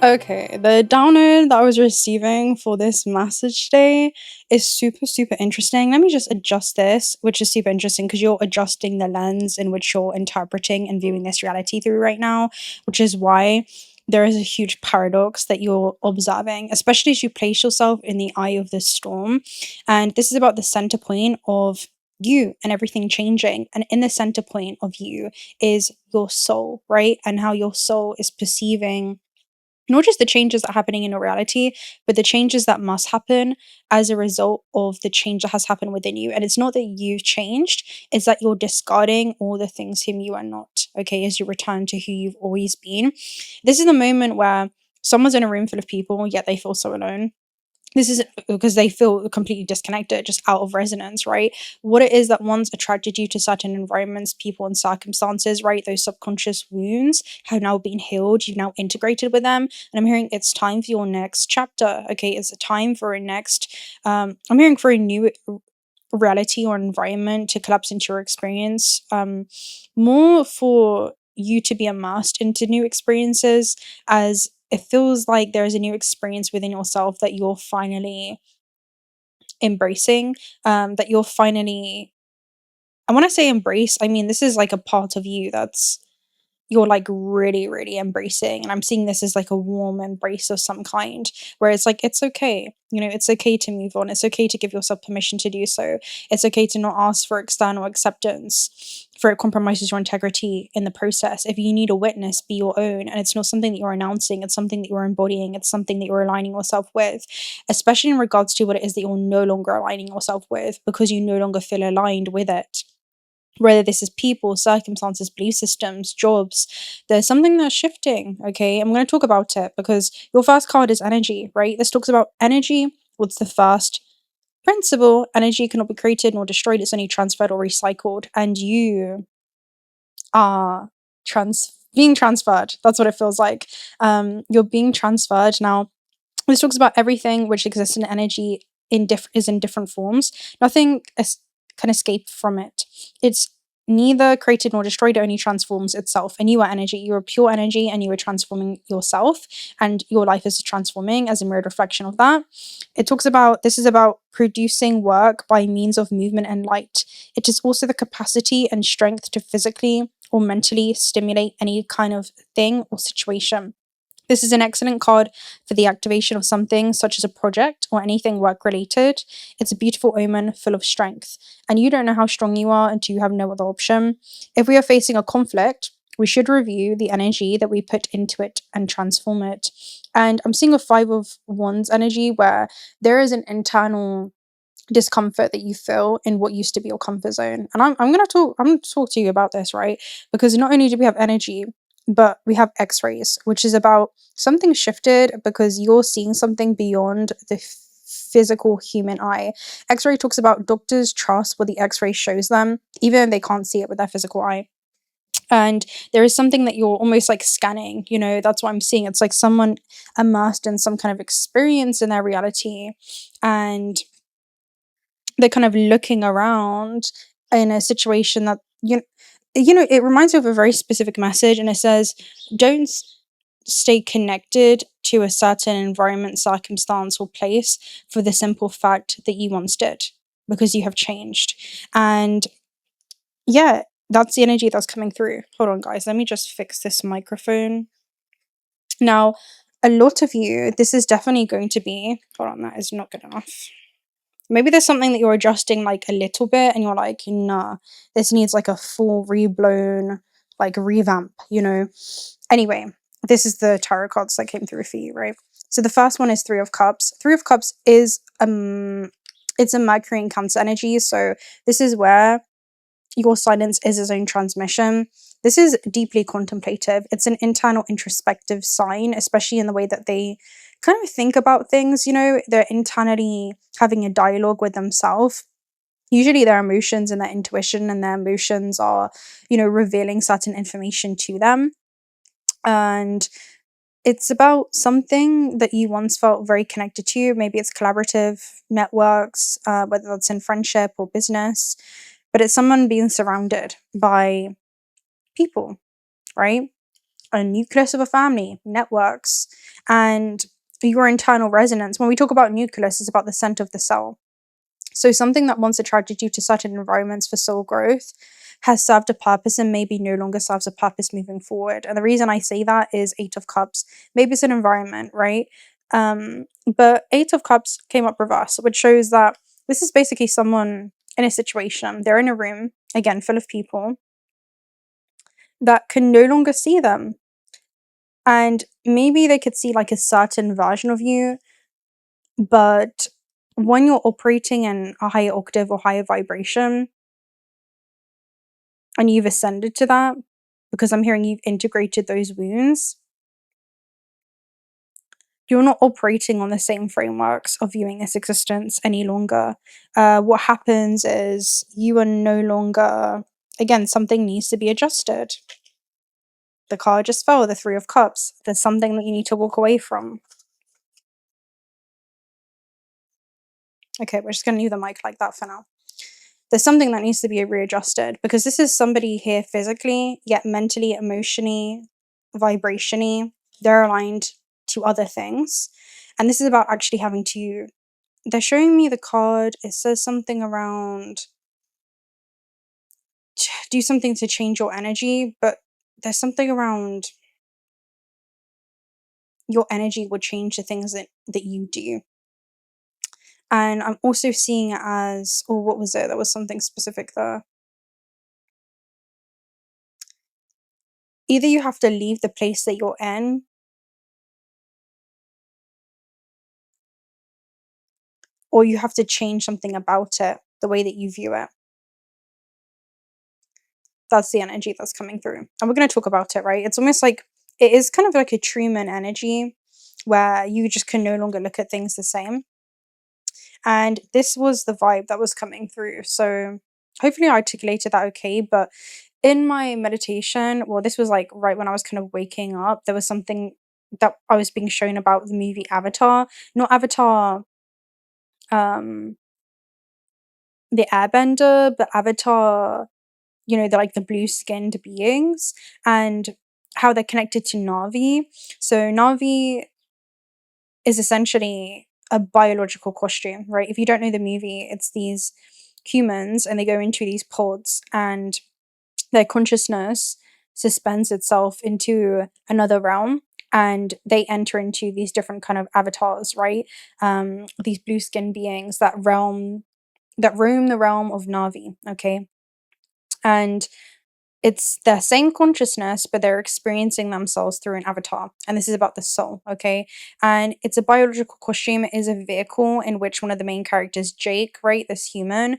Okay, the download that I was receiving for this message today is super, super interesting. Let me just adjust this, which is super interesting because you're adjusting the lens in which you're interpreting and viewing this reality through right now, which is why there is a huge paradox that you're observing, especially as you place yourself in the eye of the storm. And this is about the center point of you and everything changing. And in the center point of you is your soul, right? And how your soul is perceiving not just the changes that are happening in your reality, but the changes that must happen as a result of the change that has happened within you. And it's not that you've changed, it's that you're discarding all the things whom you are not, okay, as you return to who you've always been. This is the moment where someone's in a room full of people, yet they feel so alone. This is because they feel completely disconnected, just out of resonance, right? What it is that once attracted you to certain environments, people, and circumstances, right? Those subconscious wounds have now been healed. You've now integrated with them. And I'm hearing it's time for your next chapter. Okay, it's a time for a next, I'm hearing for a new reality or environment to collapse into your experience. More for you to be immersed into new experiences, as it feels like there is a new experience within yourself that you're finally embracing, that you're finally, I want to say embrace, I mean, this is like a part of you that's you're like really, really embracing. And I'm seeing this as like a warm embrace of some kind, where it's like, it's okay. You know, it's okay to move on. It's okay to give yourself permission to do so. It's okay to not ask for external acceptance, for it compromises your integrity in the process. If you need a witness, be your own. And it's not something that you're announcing, it's something that you're embodying, it's something that you're aligning yourself with, especially in regards to what it is that you're no longer aligning yourself with because you no longer feel aligned with it. Whether this is people, circumstances, belief systems, jobs, there's something that's shifting, okay? I'm going to talk about it because your first card is energy, right? This talks about energy. What's the first principle? Energy cannot be created nor destroyed. It's only transferred or recycled. And you are being transferred. That's what it feels like. You're being transferred. Now, this talks about everything which exists in energy is in different forms. Nothing can escape from it. It's neither created nor destroyed, it only transforms itself. And you are energy. You are pure energy and you are transforming yourself. And your life is transforming as a mirrored reflection of that. It talks about, this is about producing work by means of movement and light. It is also the capacity and strength to physically or mentally stimulate any kind of thing or situation. This is an excellent card for the activation of something such as a project or anything work related. It's a beautiful omen full of strength. And you don't know how strong you are until you have no other option. If we are facing a conflict, we should review the energy that we put into it and transform it. And I'm seeing a 5 of Wands energy where there is an internal discomfort that you feel in what used to be your comfort zone. And I'm gonna talk to you about this, right? Because not only do we have energy, but we have x-rays, which is about something shifted because you're seeing something beyond the physical human eye. X-ray talks about doctors trust what the x-ray shows them, even if they can't see it with their physical eye. And there is something that you're almost like scanning, you know, that's what I'm seeing. It's like someone immersed in some kind of experience in their reality, and they're kind of looking around in a situation that, it reminds me of a very specific message, and it says, don't stay connected to a certain environment, circumstance, or place for the simple fact that you once did, because you have changed. And yeah, that's the energy that's coming through. Hold on, guys. Let me just fix this microphone. Now, a lot of you, this is definitely going to be, hold on, that is not good enough. Maybe there's something that you're adjusting like a little bit and you're like, nah, this needs like a full reblown, like revamp, Anyway, this is the tarot cards that came through for you, right? So the first one is 3 of Cups. 3 of Cups is, it's a Mercury and Cancer energy. So this is where your silence is its own transmission. This is deeply contemplative. It's an internal introspective sign, especially in the way that they kind of think about things, they're internally having a dialogue with themselves. Usually their emotions and their intuition and their emotions are, revealing certain information to them. And it's about something that you once felt very connected to. Maybe it's collaborative networks, whether that's in friendship or business, but it's someone being surrounded by people, right? a nucleus of a family, networks, and your internal resonance. When we talk about nucleus, it's about the center of the cell. So something that once attracted you to certain environments for soul growth has served a purpose and maybe no longer serves a purpose moving forward. And the reason I say that is Eight of Cups. Maybe it's an environment, right? But Eight of Cups came up reverse, which shows that this is basically someone in a situation. They're in a room, again, full of people that can no longer see them. And maybe they could see like a certain version of you, but when you're operating in a higher octave or higher vibration, and you've ascended to that, because I'm hearing you've integrated those wounds, you're not operating on the same frameworks of viewing this existence any longer. What happens is you are no longer, again, something needs to be adjusted. The card just fell, the Three of Cups. There's something that you need to walk away from. Okay, we're just going to leave the mic like that for now. There's something that needs to be readjusted, because this is somebody here physically, yet mentally, emotionally, vibrationally, they're aligned to other things. And this is about actually having to, they're showing me the card, it says something around do something to change your energy, but there's something around your energy will change the things that you do. And I'm also seeing it as, oh, what was it? There was something specific there. Either you have to leave the place that you're in, or you have to change something about it, the way that you view it. That's the energy that's coming through. And we're going to talk about it, right? It's almost like, it is kind of like a Truman energy, where you just can no longer look at things the same. And this was the vibe that was coming through. So hopefully I articulated that okay. But in my meditation, well, this was like right when I was kind of waking up, there was something that I was being shown about the movie Avatar. Not Avatar, the Airbender, but Avatar, you know, the blue-skinned beings, and how they're connected to Na'vi. So Na'vi is essentially a biological costume, right? If you don't know the movie, it's these humans and they go into these pods and their consciousness suspends itself into another realm and they enter into these different kind of avatars, right? These blue skin beings that roam the realm of Na'vi, okay? And it's their same consciousness, but they're experiencing themselves through an avatar. And this is about the soul, okay? And it's a biological costume. It is a vehicle in which one of the main characters, Jake, right, this human,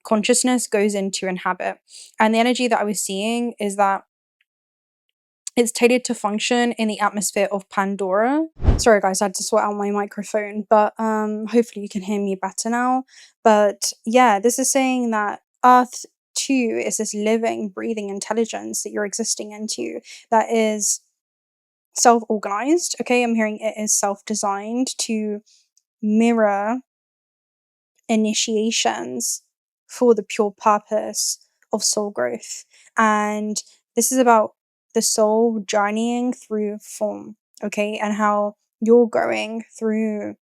consciousness goes in to inhabit. And the energy that I was seeing is that it's tailored to function in the atmosphere of Pandora. Sorry guys, I had to sort out my microphone, but hopefully you can hear me better now. But yeah, this is saying that Earth 2 is this living, breathing intelligence that you're existing into that is self-organized. Okay, I'm hearing it is self-designed to mirror initiations for the pure purpose of soul growth. And this is about the soul journeying through form, okay, and how you're going through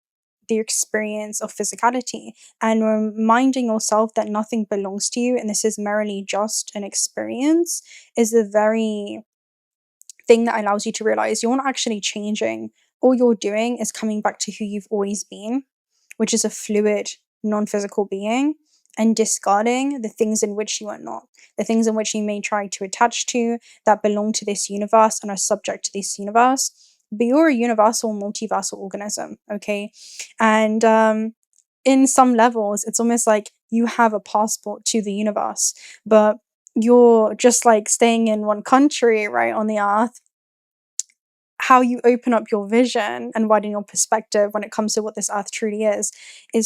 the experience of physicality and reminding yourself that nothing belongs to you and this is merely just an experience is the very thing that allows you to realize you're not actually changing. All you're doing is coming back to who you've always been, which is a fluid, non-physical being, and discarding the things in which you are not, the things in which you may try to attach to that belong to this universe and are subject to this universe. But you're a universal, multiversal organism, okay? And in some levels, it's almost like you have a passport to the universe, but you're just like staying in one country, right, on the earth. How you open up your vision and widen your perspective when it comes to what this earth truly is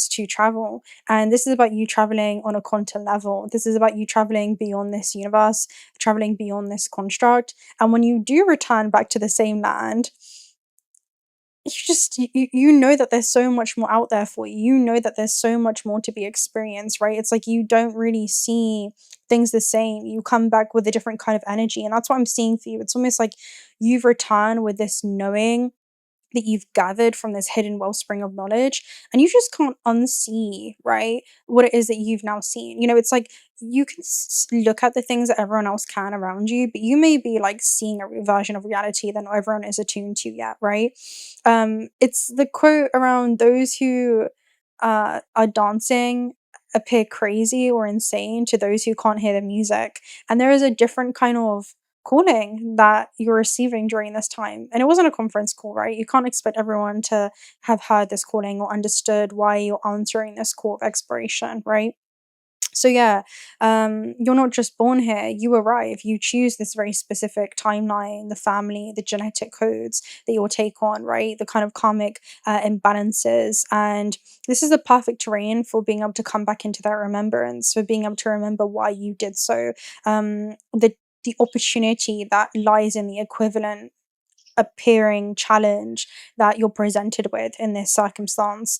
to travel. And this is about you traveling on a quantum level. This is about you traveling beyond this universe, traveling beyond this construct. And when you do return back to the same land, you know that there's so much more out there for you. You know that there's so much more to be experienced, right? It's like you don't really see things the same. You come back with a different kind of energy, and that's what I'm seeing for you. It's almost like you've returned with this knowing that you've gathered from this hidden wellspring of knowledge, and you just can't unsee, right, what it is that you've now seen. It's like you can look at the things that everyone else can around you, but you may be like seeing a version of reality that not everyone is attuned to yet, right? It's the quote around those who are dancing appear crazy or insane to those who can't hear the music, and there is a different kind of calling that you're receiving during this time. And it wasn't a conference call, right? You can't expect everyone to have heard this calling or understood why you're answering this call of exploration, right? So yeah, you're not just born here, you arrive. You choose this very specific timeline, the family, the genetic codes that you'll take on, right? The kind of karmic imbalances. And this is the perfect terrain for being able to come back into that remembrance, for being able to remember why you did so. The opportunity that lies in the equivalent appearing challenge that you're presented with in this circumstance,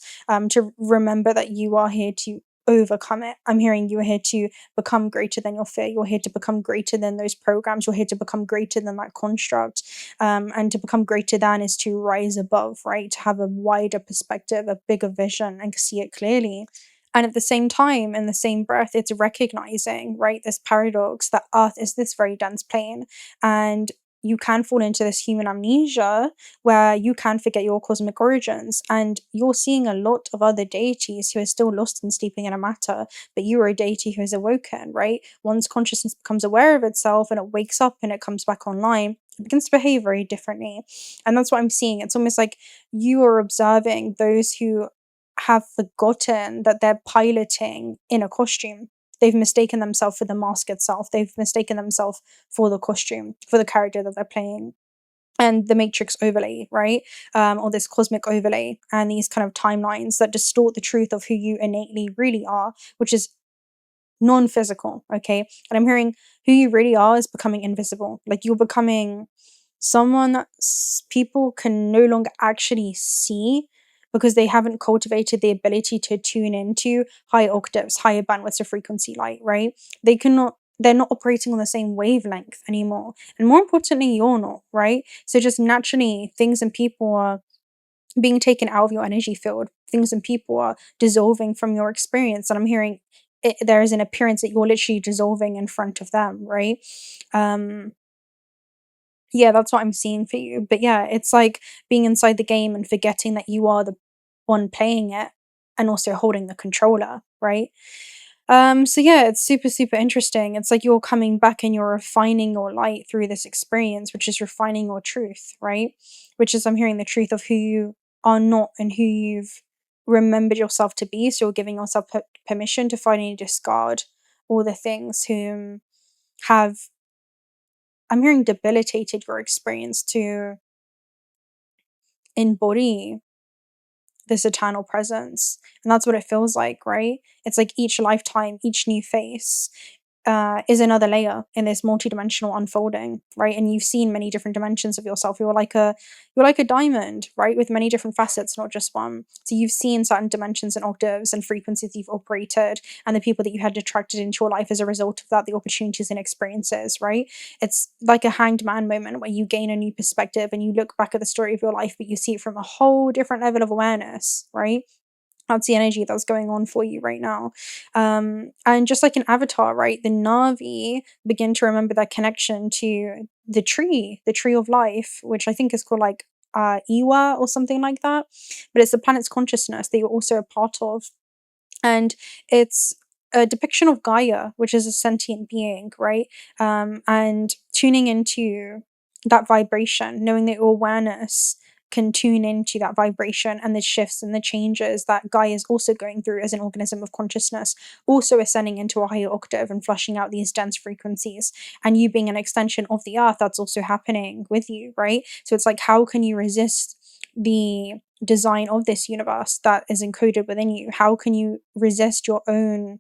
to remember that you are here to overcome it. I'm hearing you are here to become greater than your fear. You're here to become greater than those programs. You're here to become greater than that construct. And to become greater than is to rise above, right? To have a wider perspective, a bigger vision, and see it clearly. And at the same time, in the same breath, it's recognizing, right, this paradox that Earth is this very dense plane, and you can fall into this human amnesia where you can forget your cosmic origins, and you're seeing a lot of other deities who are still lost and sleeping in a matter, but you are a deity who has awoken, right? Once consciousness becomes aware of itself and it wakes up and it comes back online, it begins to behave very differently. And that's what I'm seeing. It's almost like you are observing those who have forgotten that they're piloting in a costume. They've mistaken themselves for the mask itself. They've mistaken themselves for the costume, for the character that they're playing. And the matrix overlay, right? Or this cosmic overlay, and these kind of timelines that distort the truth of who you innately really are, which is non-physical, okay? And I'm hearing who you really are is becoming invisible. Like you're becoming someone that people can no longer actually see because they haven't cultivated the ability to tune into higher octaves, higher bandwidths of frequency light, right? They're not operating on the same wavelength anymore. And more importantly, you're not, right? So just naturally, things and people are being taken out of your energy field. Things and people are dissolving from your experience. And I'm hearing there is an appearance that you're literally dissolving in front of them, right? Yeah, that's what I'm seeing for you. But yeah, it's like being inside the game and forgetting that you are the one playing it and also holding the controller, right? So yeah, it's super, super interesting. It's like you're coming back and you're refining your light through this experience, which is refining your truth, right? Which is, I'm hearing the truth of who you are not and who you've remembered yourself to be. So you're giving yourself permission to finally discard all the things whom have, I'm hearing, debilitated your experience to embody this eternal presence. And that's what it feels like, right? It's like each lifetime, each new face is another layer in this multidimensional unfolding, right? And you've seen many different dimensions of yourself. You're like a diamond, right, with many different facets, not just one. So you've seen certain dimensions and octaves and frequencies you've operated, and the people that you had attracted into your life as a result of that, the opportunities and experiences, right? It's like a hanged man moment where you gain a new perspective and you look back at the story of your life, but you see it from a whole different level of awareness, right? That's the energy that's going on for you right now. And just like an avatar, right, the Na'vi begin to remember their connection to the tree of life, which I think is called like Iwa or something like that. But it's the planet's consciousness that you're also a part of. And it's a depiction of Gaia, which is a sentient being, right? And tuning into that vibration, knowing that your awareness can tune into that vibration and the shifts and the changes that Gaia is also going through as an organism of consciousness, also ascending into a higher octave and flushing out these dense frequencies. And you being an extension of the earth, that's also happening with you, right? So it's like, how can you resist the design of this universe that is encoded within you? How can you resist your own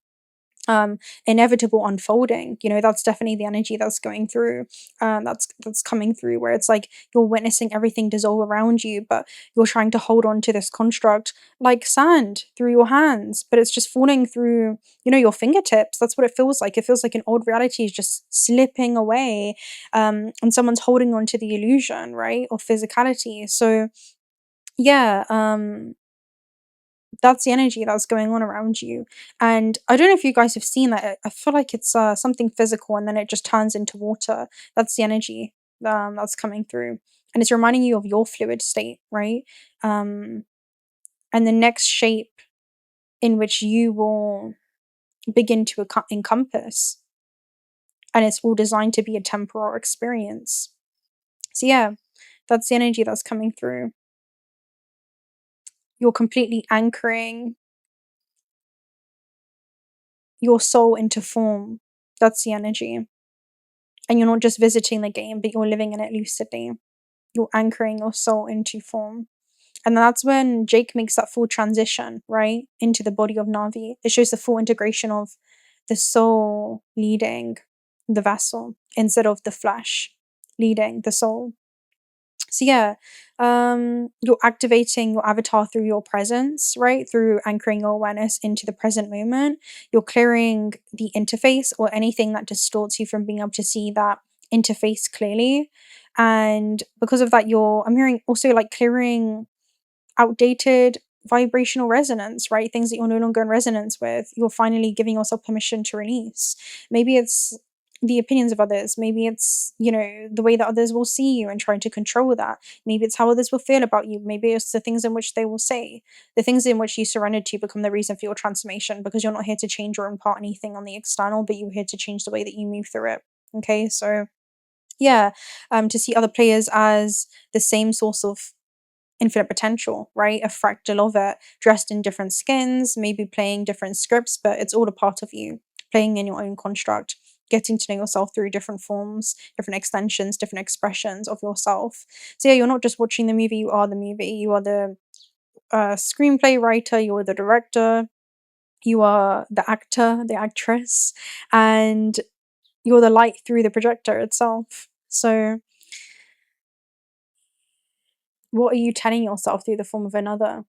inevitable unfolding. That's definitely the energy that's going through, that's coming through, where it's like you're witnessing everything dissolve around you, but you're trying to hold on to this construct like sand through your hands, but it's just falling through, your fingertips. That's what it feels like. It feels like an old reality is just slipping away, and someone's holding on to the illusion, right, of physicality. So yeah, that's the energy that's going on around you. And I don't know if you guys have seen that. I feel like it's something physical and then it just turns into water. That's the energy that's coming through. And it's reminding you of your fluid state, right? And the next shape in which you will begin to encompass. And it's all designed to be a temporal experience. So yeah, that's the energy that's coming through. You're completely anchoring your soul into form. That's the energy. And you're not just visiting the game, but you're living in it lucidly. You're anchoring your soul into form. And that's when Jake makes that full transition, right, into the body of Na'vi. It shows the full integration of the soul leading the vessel instead of the flesh leading the soul. So yeah, you're activating your avatar through your presence, right? Through anchoring your awareness into the present moment. You're clearing the interface or anything that distorts you from being able to see that interface clearly. And because of that, I'm hearing also like clearing outdated vibrational resonance, right? Things that you're no longer in resonance with. You're finally giving yourself permission to release. Maybe it's the opinions of others. Maybe it's, the way that others will see you and trying to control that. Maybe it's how others will feel about you. Maybe it's the things in which they will say. The things in which you surrender to become the reason for your transformation, because you're not here to change or impart anything on the external, but you're here to change the way that you move through it. Okay, so yeah, to see other players as the same source of infinite potential, right? A fractal of it, dressed in different skins, maybe playing different scripts, but it's all a part of you, playing in your own construct, getting to know yourself through different forms, different extensions, different expressions of yourself. So yeah, you're not just watching the movie, you are the movie. You are the screenplay writer, you are the director, you are the actor, the actress, and you're the light through the projector itself. So what are you telling yourself through the form of another?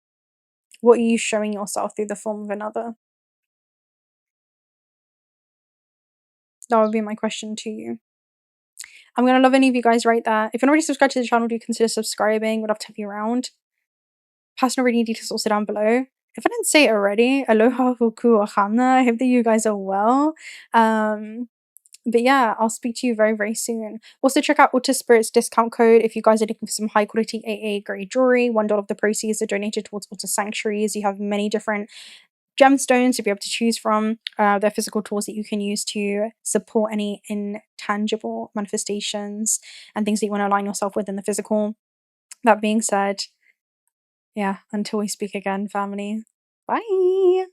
What are you showing yourself through the form of another? That would be my question to you. I'm going to love any of you guys right there. If you're not already subscribed to the channel, do consider subscribing. Would love to have you around. Personal reading details also down below. If I didn't say it already, aloha huku ohana. I hope that you guys are well. But yeah, I'll speak to you very, very soon. Also, check out Water Spirit's discount code if you guys are looking for some high quality AA grade jewelry. $1 of the proceeds are donated towards water sanctuaries. You have many different gemstones to be able to choose from. They're physical tools that you can use to support any intangible manifestations and things that you want to align yourself with in the physical. That being said, yeah, until we speak again, family. Bye.